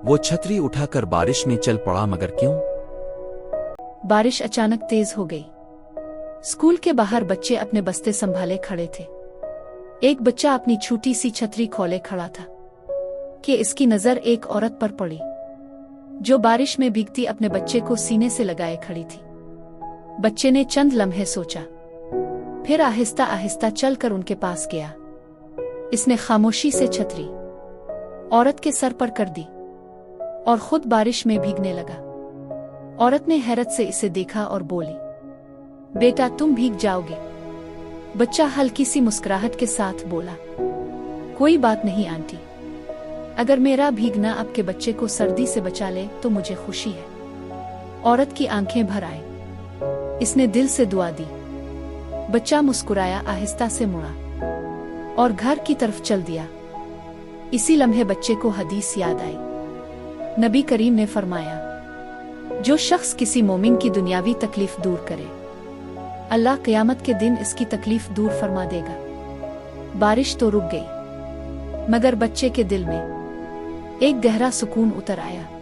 وہ چھتری اٹھا کر بارش میں چل پڑا، مگر کیوں؟ بارش اچانک تیز ہو گئی۔ اسکول کے باہر بچے اپنے بستے سنبھالے کھڑے تھے۔ ایک بچہ اپنی چھوٹی سی چھتری کھولے کھڑا تھا کہ اس کی نظر ایک عورت پر پڑی جو بارش میں بھیگتی اپنے بچے کو سینے سے لگائے کھڑی تھی۔ بچے نے چند لمحے سوچا، پھر آہستہ آہستہ چل کر ان کے پاس گیا۔ اس نے خاموشی سے چھتری عورت کے سر پر کر دی اور خود بارش میں بھیگنے لگا۔ عورت نے حیرت سے اسے دیکھا اور بولی، بیٹا تم بھیگ جاؤ گے؟ بچہ ہلکی سی مسکراہٹ کے ساتھ بولا، کوئی بات نہیں آنٹی، اگر میرا بھیگنا آپ کے بچے کو سردی سے بچا لے تو مجھے خوشی ہے۔ عورت کی آنکھیں بھر آئیں۔ اس نے دل سے دعا دی۔ بچہ مسکرایا، آہستہ سے مڑا اور گھر کی طرف چل دیا۔ اسی لمحے بچے کو حدیث یاد آئی۔ نبی کریم نے فرمایا، جو شخص کسی مومن کی دنیاوی تکلیف دور کرے، اللہ قیامت کے دن اس کی تکلیف دور فرما دے گا۔ بارش تو رک گئی، مگر بچے کے دل میں ایک گہرا سکون اتر آیا۔